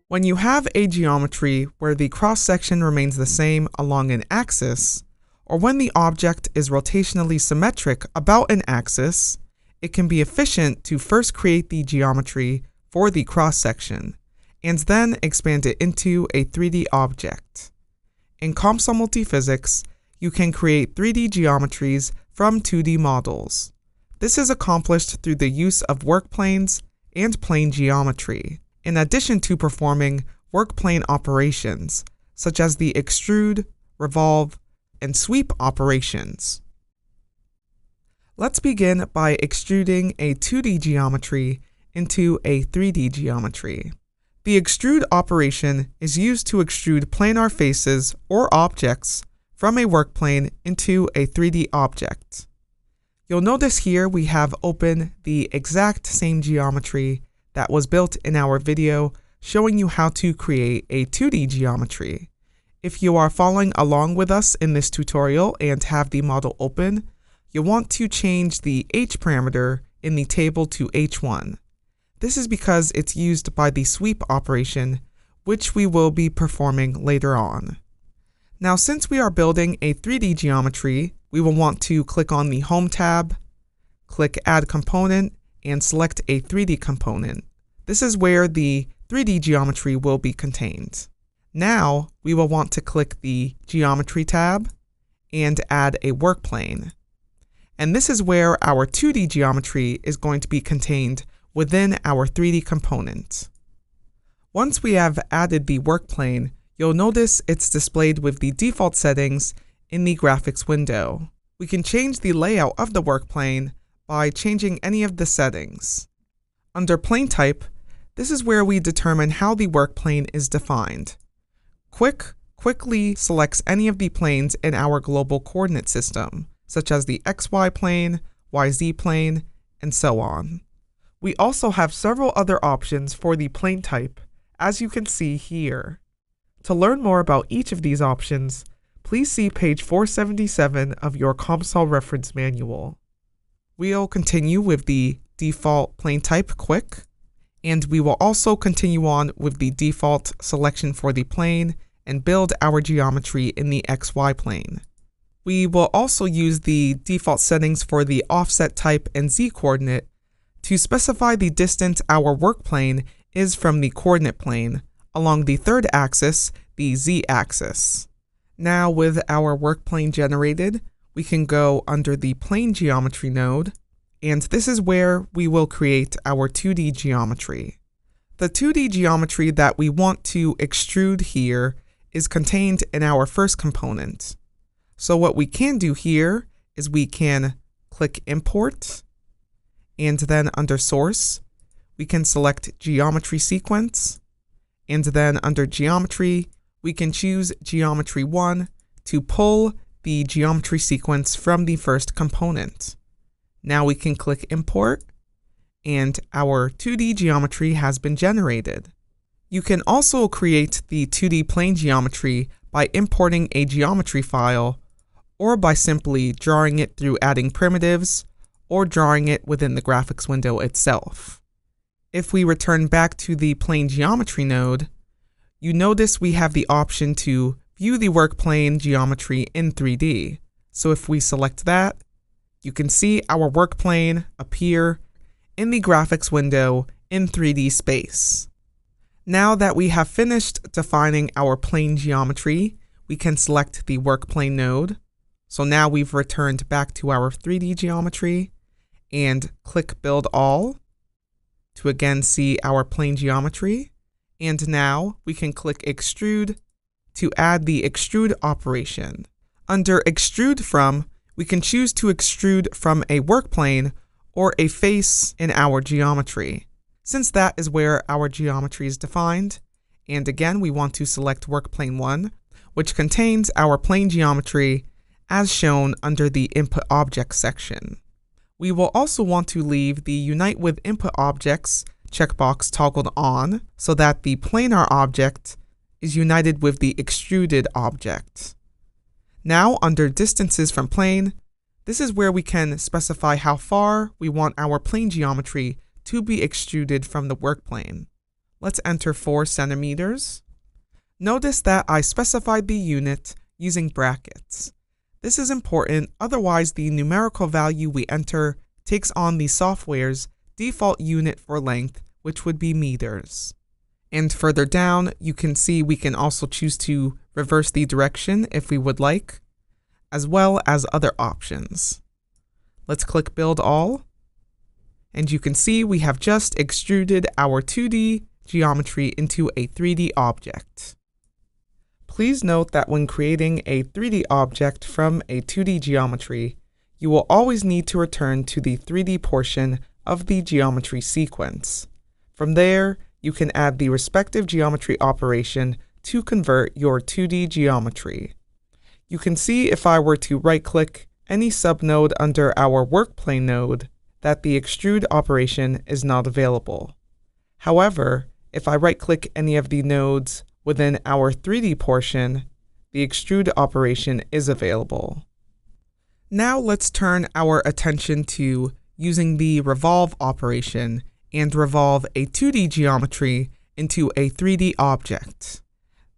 When you have a geometry where the cross-section remains the same along an axis, or when the object is rotationally symmetric about an axis, it can be efficient to first create the geometry for the cross-section, and then expand it into a 3D object. In COMSOL Multiphysics, you can create 3D geometries from 2D models. This is accomplished through the use of workplanes and plane geometry, in addition to performing workplane operations, such as the extrude, revolve, and sweep operations. Let's begin by extruding a 2D geometry into a 3D geometry. The extrude operation is used to extrude planar faces or objects from a workplane into a 3D object. You'll notice here we have open the exact same geometry that was built in our video showing you how to create a 2D geometry. If you are following along with us in this tutorial and have the model open, you'll want to change the H parameter in the table to H1. This is because it's used by the sweep operation, which we will be performing later on. Now, since we are building a 3D geometry, we will want to click on the Home tab, click Add Component, and select a 3D component. This is where the 3D geometry will be contained. Now, we will want to click the Geometry tab and add a workplane. And this is where our 2D geometry is going to be contained within our 3D component. Once we have added the workplane, you'll notice it's displayed with the default settings in the graphics window. We can change the layout of the workplane by changing any of the settings. Under plane type, this is where we determine how the workplane is defined. Quickly selects any of the planes in our global coordinate system, such as the XY plane, YZ plane, and so on. We also have several other options for the plane type, as you can see here. To learn more about each of these options, please see page 477 of your COMSOL reference manual. We'll continue with the default plane type quick, and we will also continue on with the default selection for the plane and build our geometry in the XY plane. We will also use the default settings for the offset type and Z coordinate to specify the distance our workplane is from the coordinate plane along the third axis, the Z axis. Now, with our workplane generated, we can go under the plane geometry node, and this is where we will create our 2D geometry. The 2D geometry that we want to extrude here is contained in our first component. So what we can do here is we can click Import, and then under Source, we can select Geometry Sequence, and then under Geometry, we can choose Geometry 1 to pull the geometry sequence from the first component. Now we can click Import, and our 2D geometry has been generated. You can also create the 2D plane geometry by importing a geometry file, or by simply drawing it through adding primitives, or drawing it within the graphics window itself. If we return back to the plane geometry node, you notice we have the option to view the workplane geometry in 3D. So if we select that, you can see our workplane appear in the graphics window in 3D space. Now that we have finished defining our plane geometry, we can select the workplane node. So now we've returned back to our 3D geometry and click Build All to again see our plane geometry. And now we can click Extrude to add the extrude operation. Under Extrude From, we can choose to extrude from a workplane or a face in our geometry, since that is where our geometry is defined. And again, we want to select Workplane 1, which contains our plane geometry as shown under the Input Objects section. We will also want to leave the Unite with Input Objects checkbox toggled on so that the planar object is united with the extruded object. Now, under Distances from Plane, this is where we can specify how far we want our plane geometry to be extruded from the workplane. Let's enter 4 centimeters. Notice that I specified the unit using brackets. This is important, otherwise the numerical value we enter takes on the software's default unit for length, which would be meters. And further down, you can see we can also choose to reverse the direction if we would like, as well as other options. Let's click Build All, and you can see we have just extruded our 2D geometry into a 3D object. Please note that when creating a 3D object from a 2D geometry, you will always need to return to the 3D portion of the geometry sequence. From there, you can add the respective geometry operation to convert your 2D geometry. You can see if I were to right-click any subnode under our workplane node that the extrude operation is not available. However, if I right-click any of the nodes within our 3D portion, the extrude operation is available. Now let's turn our attention to using the revolve operation and revolve a 2D geometry into a 3D object.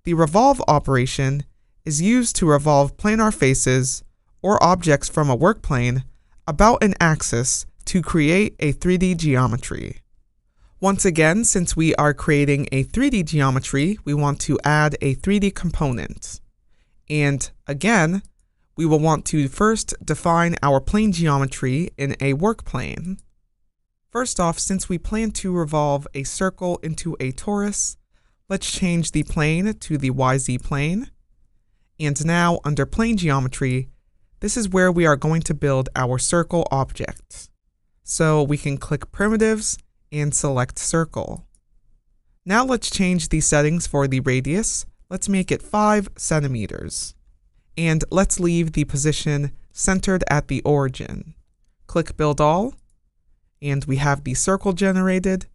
The revolve operation is used to revolve planar faces or objects from a workplane about an axis to create a 3D geometry. Once again, since we are creating a 3D geometry, we want to add a 3D component. And again, we will want to first define our plane geometry in a workplane. First off, since we plan to revolve a circle into a torus, let's change the plane to the YZ plane. And now, under plane geometry, this is where we are going to build our circle object. So we can click Primitives and select Circle. Now let's change the settings for the radius. Let's make it 5 centimeters. And let's leave the position centered at the origin. Click Build All, and we have the circle generated.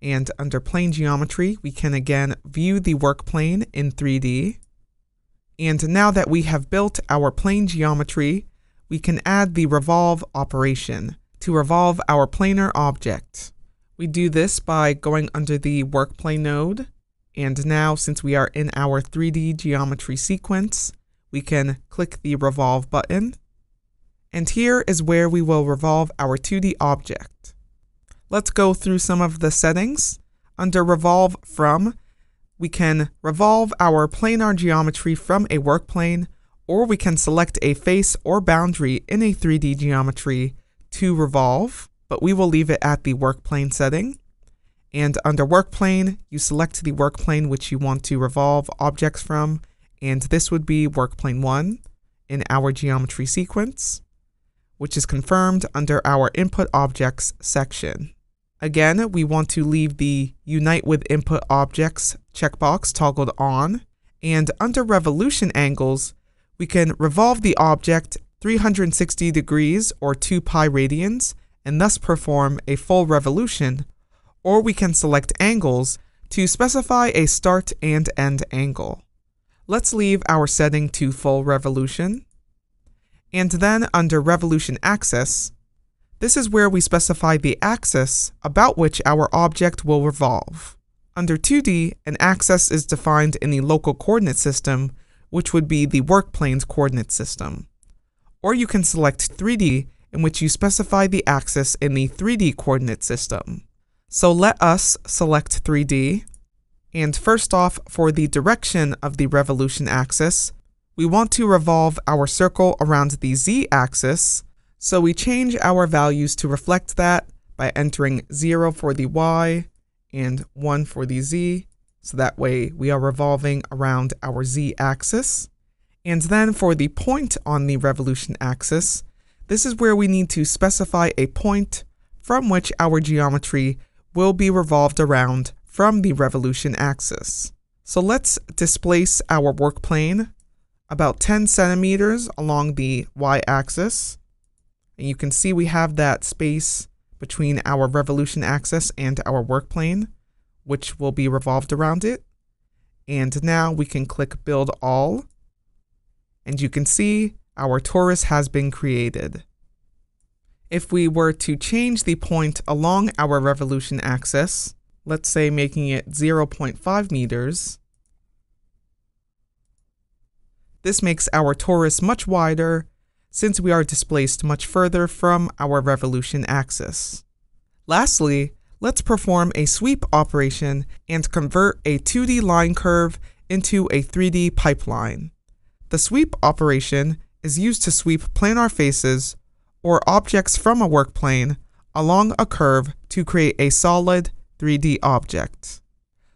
And under plane geometry, we can again view the work plane in 3D. And now that we have built our plane geometry, we can add the revolve operation to revolve our planar object. We do this by going under the workplane node, and now since we are in our 3D geometry sequence, we can click the revolve button, and here is where we will revolve our 2D object. Let's go through some of the settings. Under revolve from, we can revolve our planar geometry from a workplane, or we can select a face or boundary in a 3D geometry to revolve, but we will leave it at the workplane setting. And under workplane, you select the workplane which you want to revolve objects from, and this would be workplane 1 in our geometry sequence, which is confirmed under our input objects section. Again, we want to leave the Unite with Input Objects checkbox toggled on, and under revolution angles, we can revolve the object 360 degrees or 2 pi radians, and thus perform a full revolution, or we can select angles to specify a start and end angle. Let's leave our setting to full revolution. And then under revolution axis, this is where we specify the axis about which our object will revolve. Under 2D, an axis is defined in the local coordinate system, which would be the workplane's coordinate system. Or you can select 3D, in which you specify the axis in the 3D coordinate system. So let us select 3D. And first off, for the direction of the revolution axis, we want to revolve our circle around the z-axis, so we change our values to reflect that by entering 0 for the y and 1 for the z, so that way we are revolving around our z-axis. And then for the point on the revolution axis, this is where we need to specify a point from which our geometry will be revolved around from the revolution axis. So let's displace our work plane about 10 centimeters along the y-axis. And you can see we have that space between our revolution axis and our work plane, which will be revolved around it. And now we can click Build All, and you can see our torus has been created. If we were to change the point along our revolution axis, let's say making it 0.5 meters. This makes our torus much wider since we are displaced much further from our revolution axis. Lastly, let's perform a sweep operation and convert a 2D line curve into a 3D pipeline. The sweep operation is used to sweep planar faces or objects from a work plane along a curve to create a solid 3D object.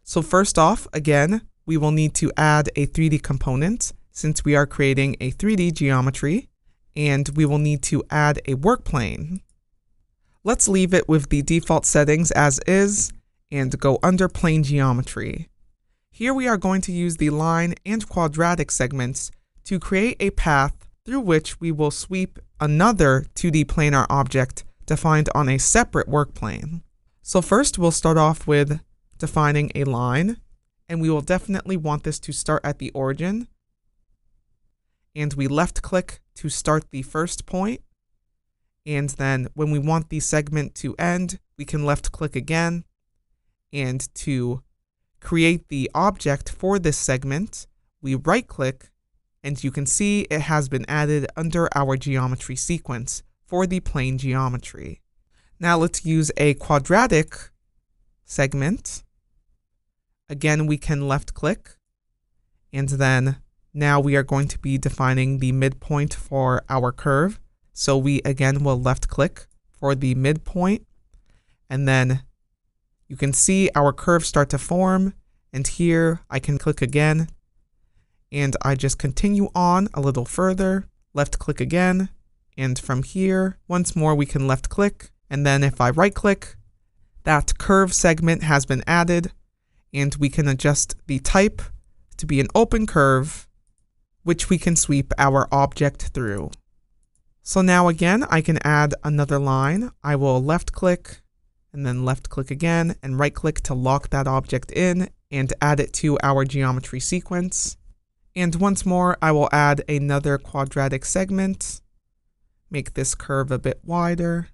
So first off, again, we will need to add a 3D component since we are creating a 3D geometry, and we will need to add a work plane. Let's leave it with the default settings as is and go under plane geometry. Here we are going to use the line and quadratic segments to create a path through which we will sweep another 2D planar object defined on a separate work plane. So first we'll start off with defining a line, and we will definitely want this to start at the origin. And we left click to start the first point. And then when we want the segment to end, we can left click again. And to create the object for this segment, we right click, and you can see it has been added under our geometry sequence for the plane geometry. Now let's use a quadratic segment. Again, we can left click, and then now we are going to be defining the midpoint for our curve. So we again will left click for the midpoint, and then you can see our curve start to form, and here I can click again, and I just continue on a little further, left click again, and from here, once more we can left click, and then if I right click, that curve segment has been added, and we can adjust the type to be an open curve, which we can sweep our object through. So now again, I can add another line. I will left click and then left click again and right click to lock that object in and add it to our geometry sequence. And once more, I will add another quadratic segment, make this curve a bit wider,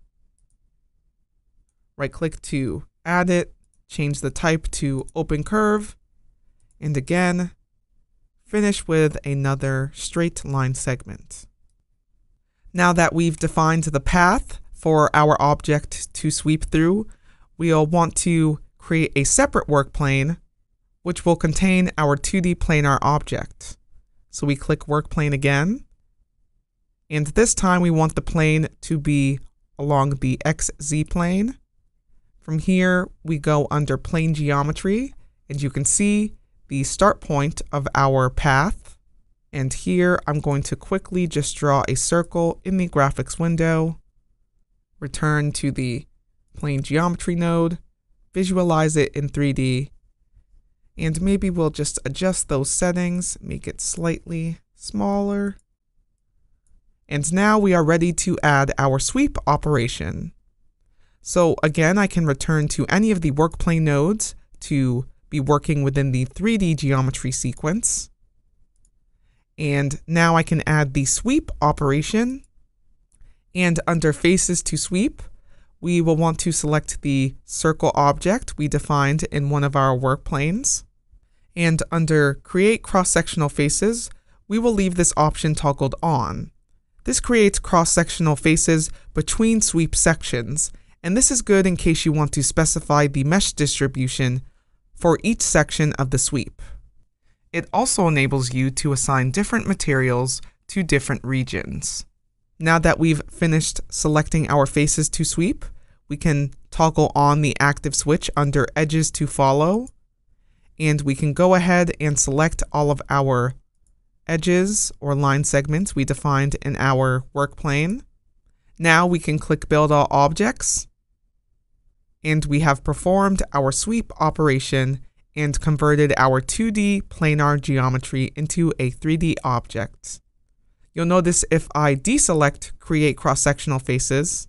right click to add it, change the type to open curve, and again, finish with another straight line segment. Now that we've defined the path for our object to sweep through, we'll want to create a separate work plane, which will contain our 2D planar object. So we click work plane again, and this time we want the plane to be along the XZ plane. From here, we go under plane geometry, and you can see the start point of our path. And here I'm going to quickly just draw a circle in the graphics window, return to the plane geometry node, visualize it in 3D, and maybe we'll just adjust those settings, make it slightly smaller. And now we are ready to add our sweep operation. So again, I can return to any of the work plane nodes to be working within the 3D geometry sequence. And now I can add the sweep operation. And under faces to sweep, we will want to select the circle object we defined in one of our work planes. And under create cross-sectional faces, we will leave this option toggled on. This creates cross-sectional faces between sweep sections, and this is good in case you want to specify the mesh distribution for each section of the sweep. It also enables you to assign different materials to different regions. Now that we've finished selecting our faces to sweep, we can toggle on the active switch under edges to follow, and we can go ahead and select all of our edges or line segments we defined in our work plane. Now we can click Build All Objects, and we have performed our sweep operation and converted our 2D planar geometry into a 3D object. You'll notice if I deselect Create Cross-Sectional Faces,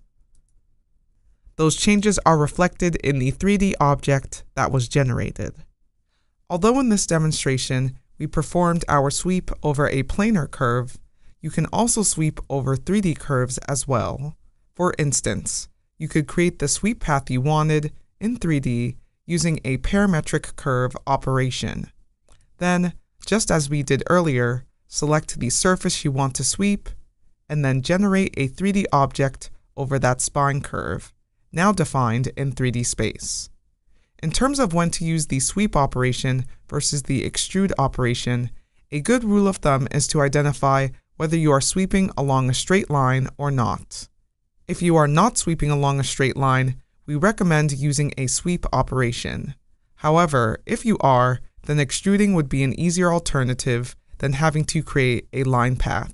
those changes are reflected in the 3D object that was generated. Although in this demonstration, we performed our sweep over a planar curve, you can also sweep over 3D curves as well. For instance, you could create the sweep path you wanted in 3D using a parametric curve operation. Then, just as we did earlier, select the surface you want to sweep, and then generate a 3D object over that spine curve, now defined in 3D space. In terms of when to use the sweep operation versus the extrude operation, a good rule of thumb is to identify whether you are sweeping along a straight line or not. If you are not sweeping along a straight line, we recommend using a sweep operation. However, if you are, then extruding would be an easier alternative than having to create a line path.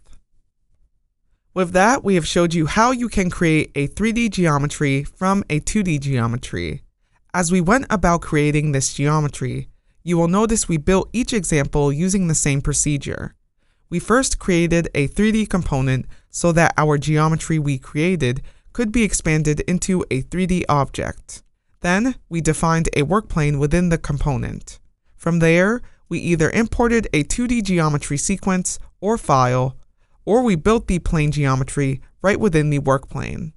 With that, we have showed you how you can create a 3D geometry from a 2D geometry. As we went about creating this geometry, you will notice we built each example using the same procedure. We first created a 3D component so that our geometry we created could be expanded into a 3D object. Then, we defined a workplane within the component. From there, we either imported a 2D geometry sequence or file, or we built the plane geometry right within the workplane.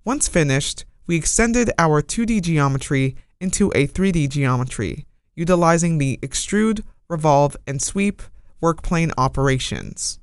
Once finished, we extended our 2D geometry into a 3D geometry, utilizing the extrude, revolve, and sweep workplane operations.